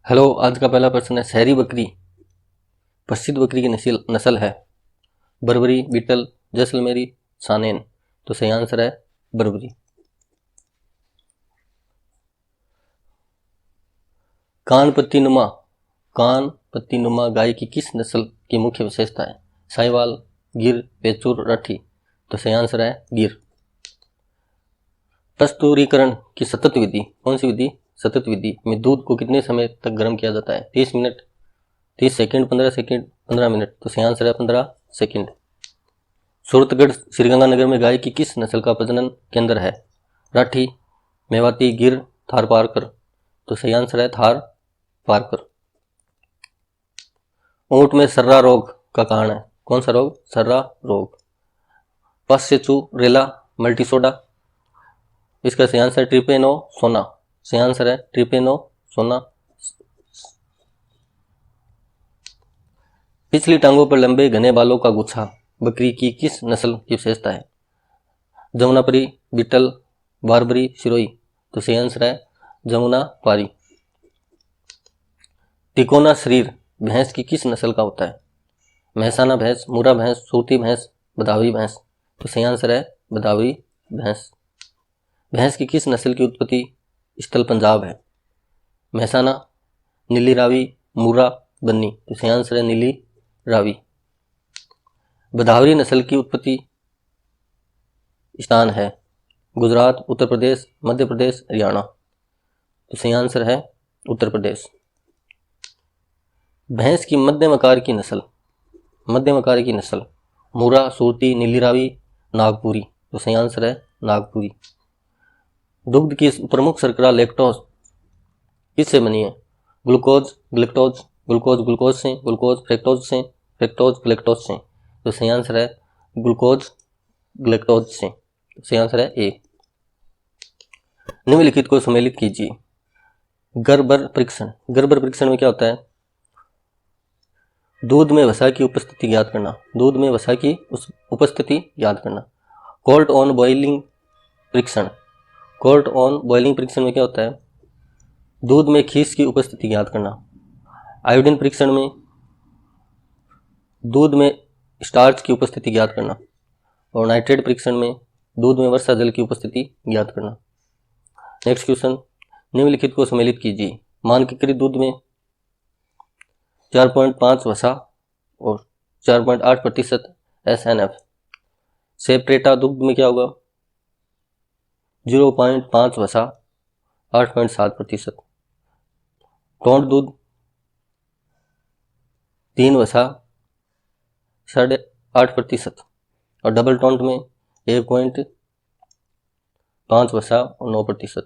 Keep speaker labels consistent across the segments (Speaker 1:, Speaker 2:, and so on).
Speaker 1: Hello, आज का पहला प्रश्न है शहरी बकरी प्रसिद्ध बकरी की नस्ल है बर्बरी, बीटल, जैसलमेरी, सानेन। तो सही आंसर है बर्बरी। कान पत्ती नुमा गाय की किस नस्ल की मुख्य विशेषता है? साहिवाल, गिर, पेचूर, राठी। तो सही आंसर है गिर। प्रस्तुरीकरण की सतत विधि कौन सी विधि? सतत विधि में दूध को कितने समय तक गर्म किया जाता है? 30 मिनट, 30 सेकंड, 15 सेकंड, 15 मिनट। तो सही आंसर है 15 सेकंड। सूरतगढ़ श्रीगंगानगर में गाय की किस नस्ल का प्रजनन केंद्र है? राठी, मेवाती, गिर, थार पारकर। तो सही आंसर है थार पारकर। ऊंट में सर्रा रोग का कारण है कौन सा रोग? सर्रा रोग। पश्चेचुरेला मल्टीसोडा। इसका सही आंसर ट्रिपेनोसोना। सही आंसर है ट्रिपेनोसोना। पिछली टांगों पर लंबे घने बालों का गुच्छा बकरी की किस नस्ल की विशेषता है? जमुनापरी, बीटल, बारबरी, सिरोही। तो सही आंसर है जमुनापारी। तिकोना शरीर भैंस की किस नस्ल का होता है? महसाना भैंस, मुर्रा भैंस, सूरती भैंस, बदावरी भैंस। तो सही आंसर है बदावरी भैंस। भैंस की किस नस्ल की उत्पत्ति स्थल पंजाब है? महसाना, नीली रावी, मुर्रा, बन्नी। तो सही आंसर है नीली रावी। बदावरी नस्ल की उत्पत्ति स्थान है गुजरात, उत्तर प्रदेश, मध्य प्रदेश, हरियाणा। तो सही आंसर है उत्तर प्रदेश। भैंस की मध्यम आकार की नस्ल मुर्रा, सूरती, नीली रावी, नागपुरी। तो सही आंसर है नागपुरी। दुग्ध की प्रमुख शर्करा लैक्टोज किससे बनी है? ग्लूकोज, ग्लैक्टोज, ग्लूकोज ग्लूकोज से, ग्लूकोज फ्रैक्टोज से, फ्रैक्टोज ग्लैक्टोज से। तो सही आंसर है ग्लूकोज ग्लैक्टोज से। तो सही आंसर है ए। निम्नलिखित को सम्मिलित कीजिए। गर्बर परीक्षण में क्या होता है? दूध में वसा की उपस्थिति ज्ञात करना। कोल्ट ऑन बॉइलिंग परीक्षण में क्या होता है? दूध में खीस की उपस्थिति ज्ञात करना। आयोडीन परीक्षण में दूध में स्टार्च की उपस्थिति ज्ञात करना। और नाइट्रेट परीक्षण में दूध में वर्षा जल की उपस्थिति ज्ञात करना। नेक्स्ट क्वेश्चन, निम्नलिखित को सम्मिलित कीजिए। मानकीकृत दूध में 4.5 वसा और 4.8% SNF। सेपरेटा दुग्ध में क्या होगा? 0.5 वसा, 8.7%। टोंड दूध 3 वसा, 8.5%। और डबल टोंड में 1.5 वसा और 9%।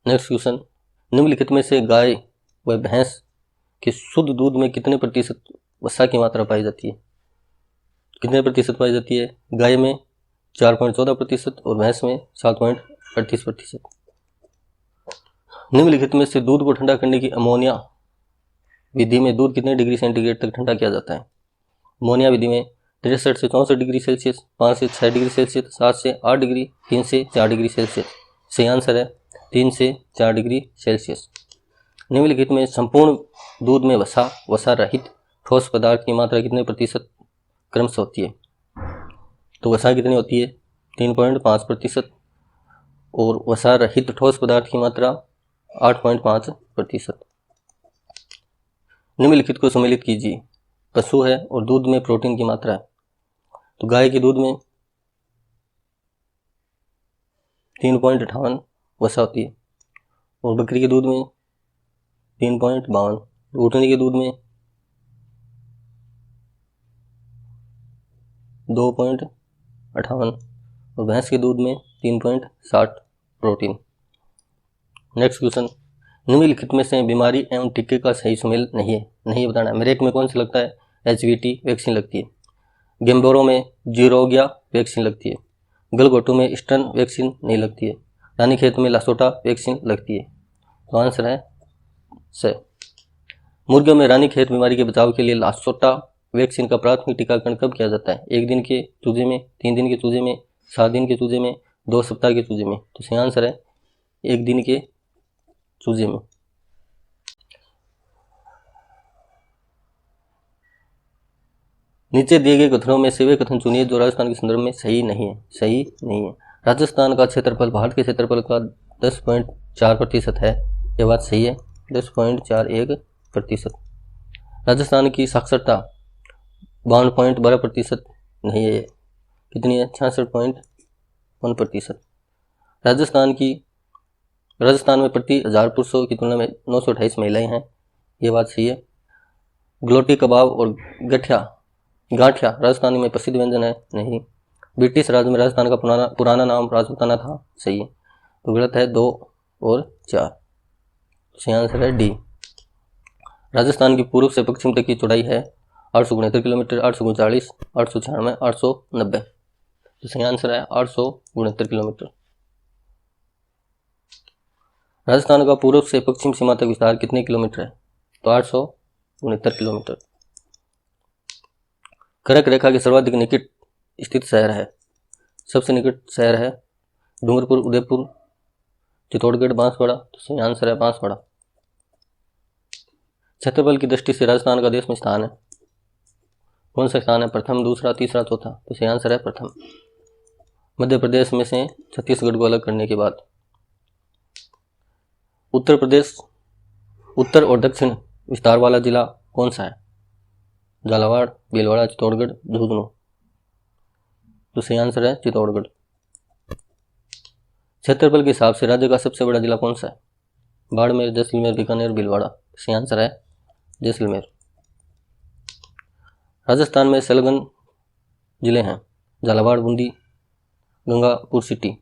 Speaker 1: नेक्स्ट क्वेश्चन, निम्नलिखित में से गाय व भैंस के शुद्ध दूध में कितने प्रतिशत वसा की मात्रा पाई जाती है? कितने प्रतिशत पाई जाती है? गाय में 4.14% और भैंस में 7.38%। निम्नलिखित में से दूध को ठंडा करने की अमोनिया विधि में दूध कितने डिग्री सेंटीग्रेड तक ठंडा किया जाता है? अमोनिया विधि में 63 से 64 डिग्री सेल्सियस, 5 से 6 डिग्री सेल्सियस, 7 से 8 डिग्री, 3 से 4 डिग्री सेल्सियस। सही आंसर है 3 से 4 डिग्री सेल्सियस। निम्नलिखित में संपूर्ण दूध में वसा रहित ठोस पदार्थ की मात्रा कितने प्रतिशत क्रमशः होती है? तो वसा कितनी होती है? 3.5% और वसा रहित ठोस पदार्थ की मात्रा 8.5%। निम्नलिखित को सम्मिलित कीजिए। पशु है और दूध में प्रोटीन की मात्रा है। तो गाय के दूध में 3.58 वसा होती है और बकरी के दूध में 3.52, ऊँटनी के दूध में 2.58 और भैंस के दूध में 3.60 प्रोटीन। नेक्स्ट क्वेश्चन, निम्नलिखित में से बीमारी एवं टीके का सही सुमेल नहीं बताना है। मेरेक में कौन सा लगता है? HVT वैक्सीन लगती है। गेम्बोरो में जीरोगिया वैक्सीन लगती है। गलघोटू में स्टन वैक्सीन नहीं लगती है। रानीखेत में लासोटा वैक्सीन लगती है। तो आंसर है से। मुर्गियों में रानीखेत बीमारी के बचाव के लिए लासोटा वैक्सीन का प्राथमिक टीकाकरण कब किया जाता है? 1 दिन के चूजे में, 3 दिन के चूजे में, 7 दिन के चूजे में, 2 सप्ताह के चूजे में। तो सही आंसर है 1 दिन के सूजे में। नीचे दिए गए कथनों में से वे कथन चुनिए जो राजस्थान के संदर्भ में सही नहीं है। सही नहीं है। राजस्थान का क्षेत्रफल भारत के क्षेत्रफल का 10.4% है। यह बात सही है, 10.41%। राजस्थान की साक्षरता 52.12% नहीं है। कितनी है? 66.1%। राजस्थान में प्रति 1000 पुरुषों की तुलना में 928 महिलाएं हैं। ये बात सही है। ग्लोटी कबाब और गाठिया राजस्थान में प्रसिद्ध व्यंजन है। नहीं। ब्रिटिश राज में राजस्थान का पुराना नाम राजपूताना था। सही है। तो गलत है 2 और 4। सही आंसर है डी। राजस्थान की पूर्व से पश्चिम तक की चौड़ाई है 869 किलोमीटर, 839, 896, 890। तो सही आंसर है 869 किलोमीटर। राजस्थान का पूर्व से पश्चिम सीमा तक विस्तार कितने किलोमीटर है? तो 869 किलोमीटर। कर्क रेखा के सर्वाधिक निकट स्थित शहर है। सबसे निकट शहर है डूंगरपुर, उदयपुर, चित्तौड़गढ़, बांसवाड़ा। तो सही आंसर है बांसवाड़ा। क्षेत्रफल की दृष्टि से राजस्थान का देश में स्थान है। कौन सा स्थान है? प्रथम, दूसरा, तीसरा, चौथा। तो सही आंसर है प्रथम। मध्य प्रदेश में से छत्तीसगढ़ को अलग करने के बाद। उत्तर प्रदेश उत्तर और दक्षिण विस्तार वाला जिला कौन सा है? झालावाड़, भीलवाड़ा, चित्तौड़गढ़, झुंझुनू। तो सही आंसर है चित्तौड़गढ़। क्षेत्रफल के हिसाब से राज्य का सबसे बड़ा जिला कौन सा है? बाड़मेर, जैसलमेर, बीकानेर, भीलवाड़ा। सही आंसर है जैसलमेर। राजस्थान में संलग्न जिले हैं झालावाड़, बूंदी, गंगापुर सिटी,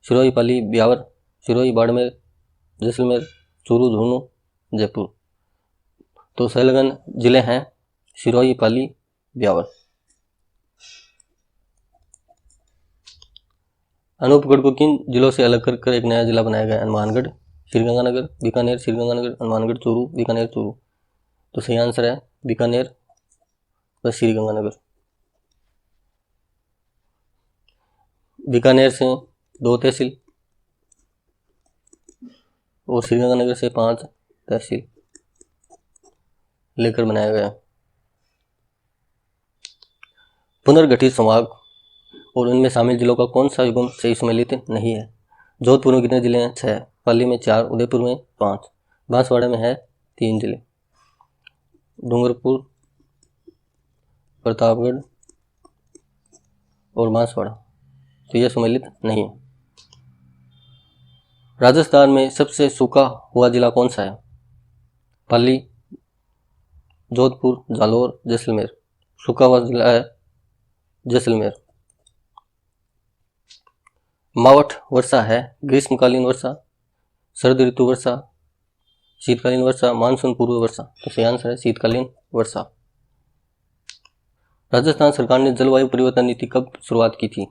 Speaker 1: सिरोही, पाली, ब्यावर, सिरोही, बाड़मेर, जैसलमेर, चूरू, झुंझुनू, जयपुर। तो संलग्न जिले हैं सिरोही, पाली, ब्यावर। अनूपगढ़ को किन जिलों से अलग कर एक नया जिला बनाया गया? हनुमानगढ़, श्रीगंगानगर, बीकानेर, श्रीगंगानगर, हनुमानगढ़, चूरू, बीकानेर, चूरू। तो सही आंसर है बीकानेर व श्रीगंगानगर। बीकानेर से 2 तहसील और श्रीगंगानगर से 5 तहसील लेकर बनाया गया। पुनर्गठित संभाग और उनमें शामिल जिलों का कौन सा युग्म सही सम्मिलित नहीं है? जोधपुर में कितने जिले हैं? 6, पाली में 4, उदयपुर में 5, बांसवाड़ा में है 3 जिले, डूंगरपुर, प्रतापगढ़ और बांसवाड़ा। तो यह सम्मिलित नहीं है। राजस्थान में सबसे सूखा हुआ जिला कौन सा है? पाली, जोधपुर, जालौर, जैसलमेर। सूखा हुआ जिला है जैसलमेर। मावठ वर्षा है ग्रीष्मकालीन वर्षा, शरद ऋतु वर्षा, शीतकालीन वर्षा, मानसून पूर्व वर्षा। तो सही आंसर है शीतकालीन वर्षा। राजस्थान सरकार ने जलवायु परिवर्तन नीति कब शुरुआत की थी?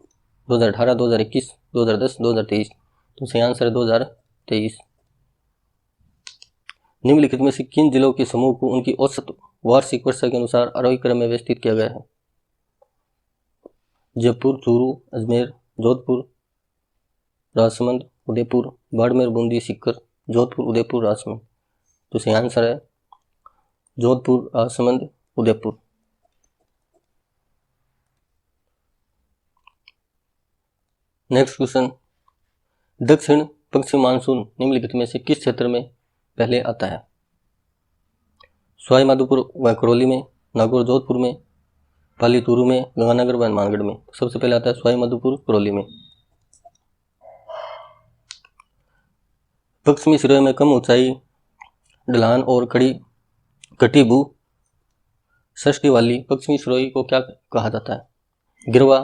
Speaker 1: 2018, 2021, 2010, 2023। तो सही आंसर है 2023। निम्नलिखित में से किन जिलों के समूह को उनकी औसत वार्षिक वर्षा के अनुसार आरोही क्रम में व्यवस्थित किया गया है? जयपुर, चूरू, अजमेर, जोधपुर, राजसमंद, उदयपुर, बाड़मेर, बूंदी, सीकर। जोधपुर, उदयपुर, राजसमंद। तो सही आंसर है जोधपुर, राजसमंद, उदयपुर। नेक्स्ट क्वेश्चन, दक्षिण पश्चिम मानसून निम्नलिखित में से किस क्षेत्र में पहले आता है? सवाई माधोपुर व करौली में, नागौर, जोधपुर में, पाली, चूरू में, गंगानगर व हनुमानगढ़ में। सबसे पहले आता है सवाई माधोपुर, करौली में। पश्चिमी सिरोही में कम ऊंचाई, ढलान और कटी भू सृष्टि वाली पश्चिमी सिरोही को क्या कहा जाता है? गिरवा,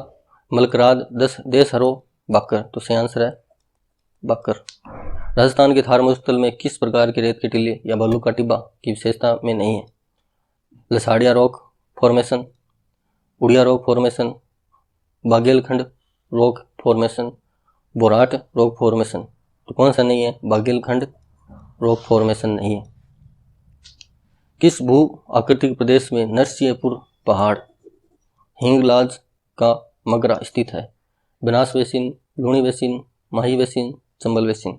Speaker 1: मलकराद, देशहरो, बाकर। तो सही आंसर है बाकर। राजस्थान के थार मरुस्थल में किस प्रकार के रेत के टीले या बालू का टिब्बा की विशेषता में नहीं है? Lasadia rock formation, Udiya rock formation, Baghelkhand rock formation, Borat rock formation. तो कौन सा नहीं है? बागेलखंड रॉक फॉर्मेशन नहीं है। किस भू आकृतिक प्रदेश में नरसिंहपुर पहाड़, हिंगलाज का मगरा स्थित है? बनास बेसिन, लूणी बेसिन, माही बेसिन, चंबल बेसिन।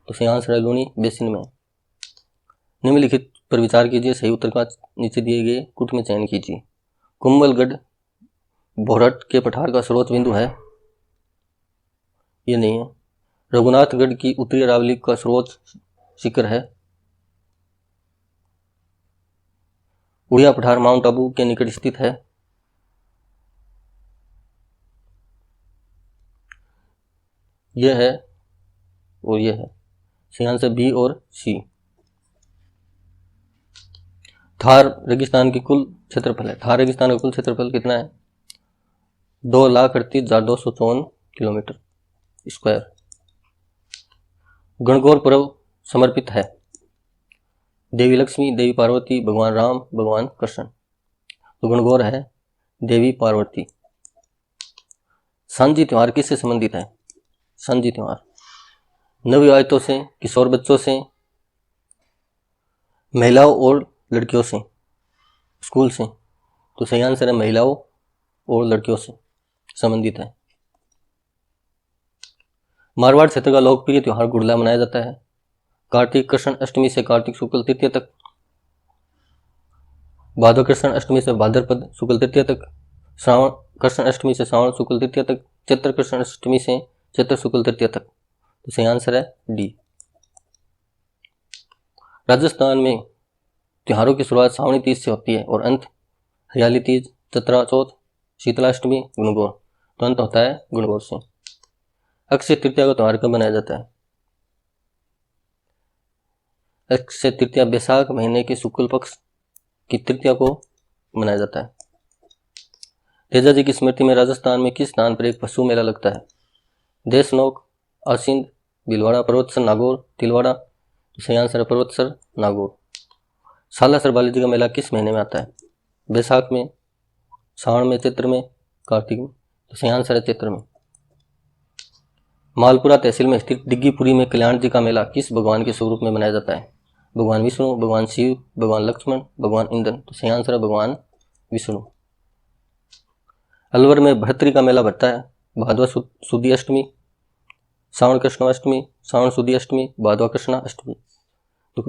Speaker 1: तो सही आंसर है लूणी बेसिन में। निम्नलिखित पर विचार कीजिए, सही उत्तर का नीचे दिए गए कुट में चयन कीजिए। कुंभलगढ़ भोरट के पठार का स्रोत बिंदु है, ये नहीं है। रघुनाथगढ़ की उत्तरी अरावली का स्रोत शिखर है। उड़िया पठार माउंट आबू के निकट स्थित है। यह है और यह है। सही आंसर बी और सी। थार रेगिस्तान की कुल क्षेत्रफल है। थार रेगिस्तान का कुल क्षेत्रफल कितना है? 2,38,254 किलोमीटर स्क्वायर। गणगौर पर्व समर्पित है देवी लक्ष्मी, देवी पार्वती, भगवान राम, भगवान कृष्ण। तो गणगौर है देवी पार्वती। सांझी त्योहार किससे संबंधित है? सांझी त्योहार नवविवाहितों से, किशोर बच्चों से, महिलाओं और लड़कियों से, स्कूल से। तो सही आंसर है महिलाओं और लड़कियों से संबंधित है। मारवाड़ क्षेत्र का लोकप्रिय त्योहार गुड़ला मनाया जाता है। कार्तिक कृष्ण अष्टमी से कार्तिक शुक्ल तृतीय तक, भादव कृष्ण अष्टमी से भाद्रपद शुक्ल तृतीय तक, श्रावण कृष्ण अष्टमी से श्रावण शुक्ल तृतीय तक, चैत्र कृष्ण अष्टमी से चैत्र शुक्ल तृतीय तक। तो सही आंसर है डी। राजस्थान में त्योहारों की शुरुआत सावणी तीज से होती है और अंत हरियाली तीज, चतरा चौथ, शीतलाष्टमी, गुणगौर। तो अंत होता है गुणगौर से। अक्षय तृतीया का त्योहार कब मनाया जाता है? अक्षय तृतीया बैसाख महीने के शुक्ल पक्ष की तृतीया को मनाया जाता है। तेजा जी की स्मृति में राजस्थान में किस स्थान पर एक पशु मेला लगता है? देशनोक, आसिंद, भीलवाड़ा, पर्वतसर, नागौर, तिलवाड़ा। तो सही आंसर है पर्वतसर, नागौर। सालासर बालाजी का मेला किस महीने में आता है? बैसाख में, सावन में, चैत्र में, कार्तिक में। तो सही आंसर है चैत्र में। मालपुरा तहसील में स्थित डिग्गीपुरी में कल्याण जी का मेला किस भगवान के स्वरूप में मनाया जाता है? भगवान विष्णु, भगवान शिव, भगवान लक्ष्मण, भगवान इंद्र। तो सही आंसर है भगवान विष्णु। अलवर में भर्तरी का मेला भरता है भादवा सुदी अष्टमी, श्रावण कृष्णाष्टमी, श्रावण सुदी अष्टमी, भादवा कृष्णा अष्टमी। तो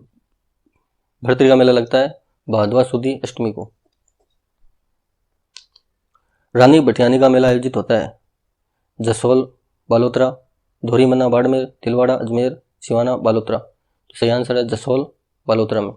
Speaker 1: भर्तरी का मेला लगता है भादवा सुदी अष्टमी को। रानी भटियानी का मेला आयोजित होता है जसोल, बालोतरा, धोरीमन्ना, बाड़मेर, तिलवाड़ा, अजमेर, सिवाना, बालोतरा। तो सही आंसर है जसोल, बालोतरा में।